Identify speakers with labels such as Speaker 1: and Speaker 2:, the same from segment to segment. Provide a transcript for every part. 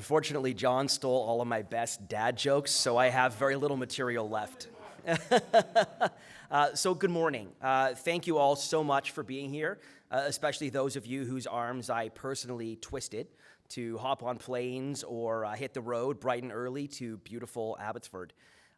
Speaker 1: Unfortunately, John stole all of my best dad jokes, so I have very little material left. So good morning. Thank you all so much for being here, especially those of you whose arms I personally twisted to hop on planes or hit the road bright and early to beautiful Abbotsford.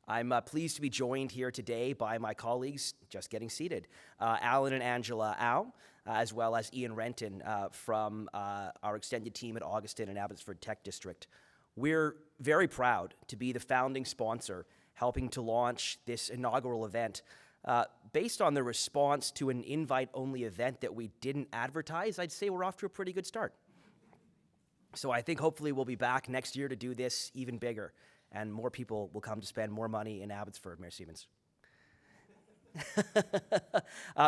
Speaker 1: I'm pleased to be joined here today by my colleagues, just getting seated, Alan and Angela Au, as well as Ian Renton from our extended team at Augustin and Abbotsford Tech District. We're very proud to be the founding sponsor helping to launch this inaugural event. Based on the response to an invite-only event that we didn't advertise, I'd say we're off to a pretty good start. So I think hopefully we'll be back next year to do this even bigger, and more people will come to spend more money in Abbotsford, Mayor Stevens.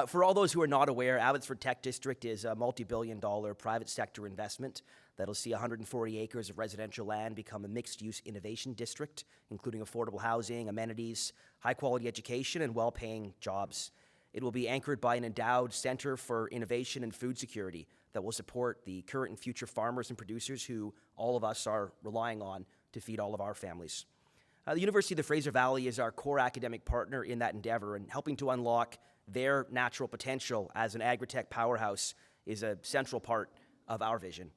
Speaker 1: For all those who are not aware, Abbotsford Tech District is a multi-billion-dollar private sector investment that'll see 140 acres of residential land become a mixed-use innovation district, including affordable housing, amenities, high-quality education, and well-paying jobs. It will be anchored by an endowed Center for Innovation and Food Security that will support the current and future farmers and producers who all of us are relying on to feed all of our families. The University of the Fraser Valley is our core academic partner in that endeavor, and helping to unlock their natural potential as an agri-tech powerhouse is a central part of our vision.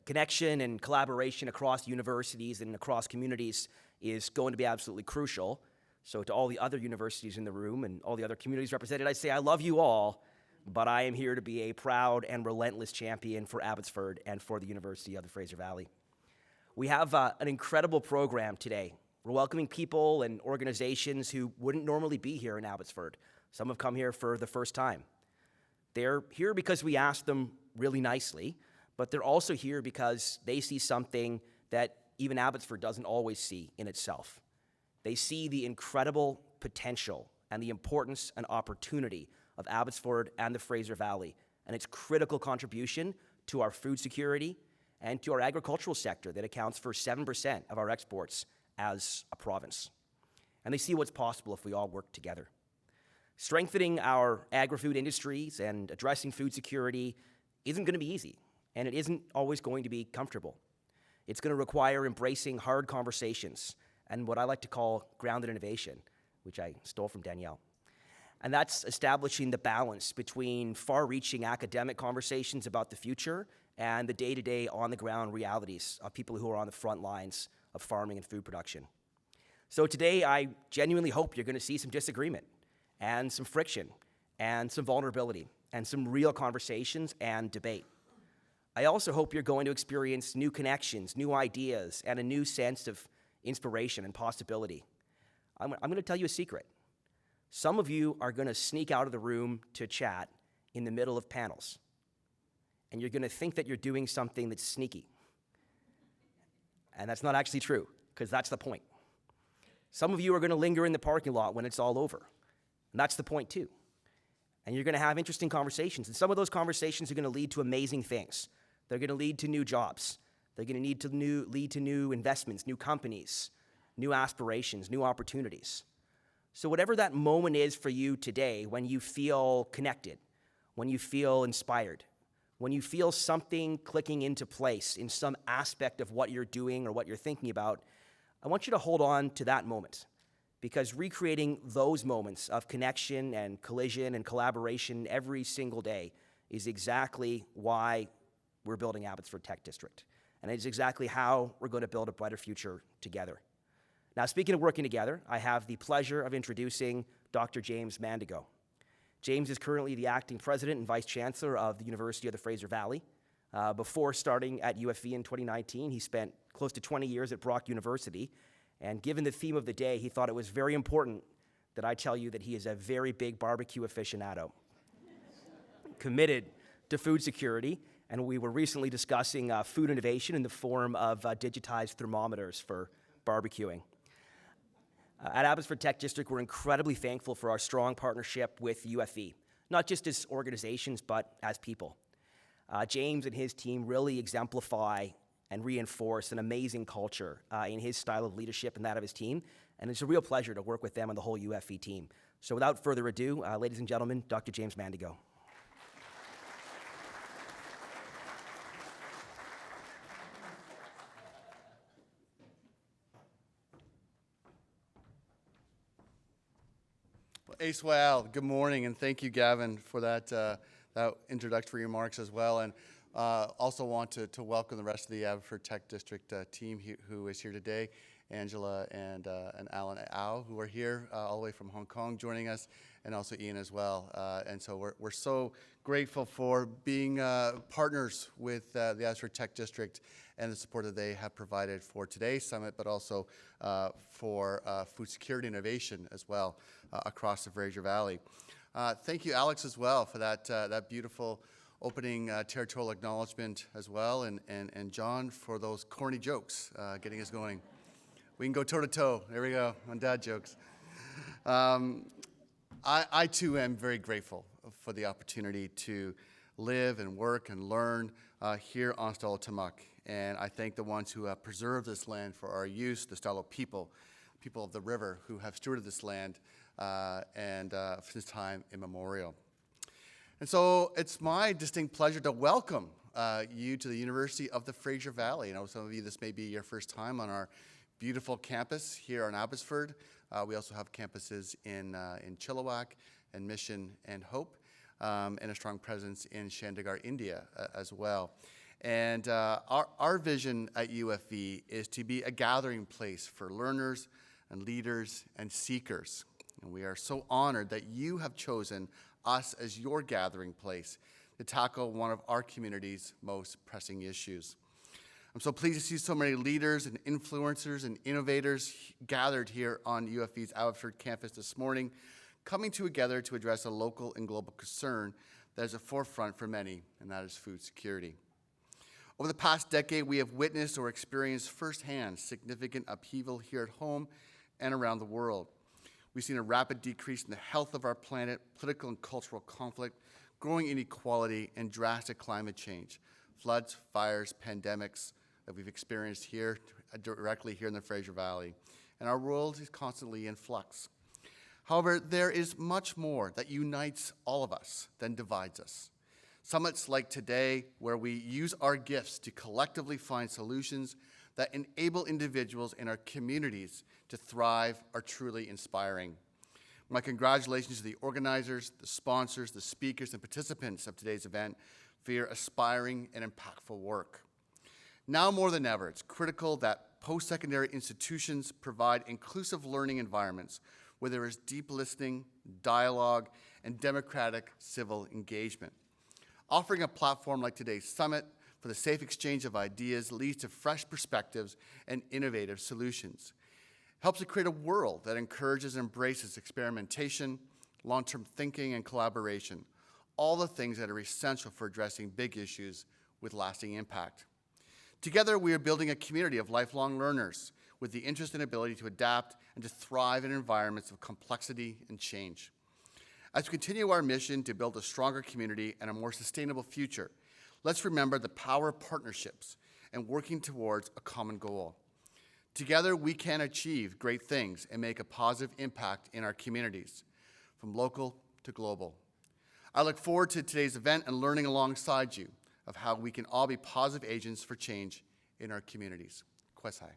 Speaker 1: Connection and collaboration across universities and across communities is going to be absolutely crucial. So to all the other universities in the room and all the other communities represented, I say I love you all, but I am here to be a proud and relentless champion for Abbotsford and for the University of the Fraser Valley. We have an incredible program today. We're welcoming people and organizations who wouldn't normally be here in Abbotsford. Some have come here for the first time. They're here because we asked them really nicely, but they're also here because they see something that even Abbotsford doesn't always see in itself. They see the incredible potential and the importance and opportunity of Abbotsford and the Fraser Valley, and its critical contribution to our food security and to our agricultural sector that accounts for 7% of our exports as a province. And they see what's possible if we all work together. Strengthening our agri-food industries and addressing food security isn't going to be easy, and it isn't always going to be comfortable. It's going to require embracing hard conversations and what I like to call grounded innovation, which I stole from Danielle. And that's establishing the balance between far-reaching academic conversations about the future and the day-to-day, on-the-ground realities of people who are on the front lines of farming and food production. So today, I genuinely hope you're going to see some disagreement and some friction and some vulnerability and some real conversations and debate. I also hope you're going to experience new connections, new ideas, and a new sense of inspiration and possibility. I'm going to tell you a secret. Some of you are going to sneak out of the room to chat in the middle of panels, and you're going to think that you're doing something that's sneaky. And that's not actually true, because that's the point. Some of you are going to linger in the parking lot when it's all over, and that's the point too. And you're going to have interesting conversations, and some of those conversations are going to lead to amazing things. They're going to lead to new jobs. They're going to lead to new investments, new companies, new aspirations, new opportunities. So whatever that moment is for you today, when you feel connected, when you feel inspired, when you feel something clicking into place in some aspect of what you're doing or what you're thinking about, I want you to hold on to that moment, because recreating those moments of connection and collision and collaboration every single day is exactly why we're building Abbotsford Tech District. And it's exactly how we're going to build a brighter future together. Now, speaking of working together, I have the pleasure of introducing Dr. James Mandigo. James is currently the acting president and vice-chancellor of the University of the Fraser Valley. Before starting at UFV in 2019, he spent close to 20 years at Brock University. And given the theme of the day, he thought it was very important that I tell you that he is a very big barbecue aficionado, committed to food security. And we were recently discussing food innovation in the form of digitized thermometers for barbecuing. At Abbotsford Tech District, we're incredibly thankful for our strong partnership with UFV, not just as organizations, but as people. James and his team really exemplify and reinforce an amazing culture in his style of leadership and that of his team, and it's a real pleasure to work with them and the whole UFV team. So without further ado, ladies and gentlemen, Dr. James Mandigo.
Speaker 2: Well, good morning, and thank you, Gavin, for that introductory remarks as well. And also want to welcome the rest of the Abbotsford Tech District team who is here today. Angela and Alan Au, who are here all the way from Hong Kong joining us, and also Ian as well. And so we're so grateful for being partners with the Abbotsford Tech District and the support that they have provided for today's summit, but also for food security innovation as well across the Fraser Valley. Thank you, Alex, as well, for that beautiful opening territorial acknowledgement as well, and John for those corny jokes, getting us going. We can go toe-to-toe. There we go, on dad jokes. I too am very grateful for the opportunity to live and work and learn here on Stalo Tamak. And I thank the ones who have preserved this land for our use, the Stalo people of the river who have stewarded this land since time immemorial. And so it's my distinct pleasure to welcome you to the University of the Fraser Valley. You know, some of you, this may be your first time on our beautiful campus here in Abbotsford. We also have campuses in Chilliwack and Mission and Hope, and a strong presence in Chandigarh, India as well. And our vision at UFV is to be a gathering place for learners and leaders and seekers. And we are so honored that you have chosen us as your gathering place to tackle one of our community's most pressing issues. I'm so pleased to see so many leaders and influencers and innovators gathered here on UFV's Abbotsford campus this morning, coming together to address a local and global concern that is a forefront for many, and that is food security. Over the past decade, we have witnessed or experienced firsthand significant upheaval here at home and around the world. We've seen a rapid decrease in the health of our planet, political and cultural conflict, growing inequality, and drastic climate change, floods, fires, pandemics that we've experienced here, directly here in the Fraser Valley. And our world is constantly in flux. However, there is much more that unites all of us than divides us. Summits like today, where we use our gifts to collectively find solutions that enable individuals in our communities to thrive, are truly inspiring. My congratulations to the organizers, the sponsors, the speakers, and participants of today's event for your aspiring and impactful work. Now more than ever, it's critical that post-secondary institutions provide inclusive learning environments where there is deep listening, dialogue, and democratic civil engagement. Offering a platform like today's summit for the safe exchange of ideas leads to fresh perspectives and innovative solutions. Helps to create a world that encourages and embraces experimentation, long-term thinking, and collaboration, all the things that are essential for addressing big issues with lasting impact. Together, we are building a community of lifelong learners with the interest and ability to adapt and to thrive in environments of complexity and change. As we continue our mission to build a stronger community and a more sustainable future, let's remember the power of partnerships and working towards a common goal. Together, we can achieve great things and make a positive impact in our communities, from local to global. I look forward to today's event and learning alongside you of how we can all be positive agents for change in our communities. Kwesai.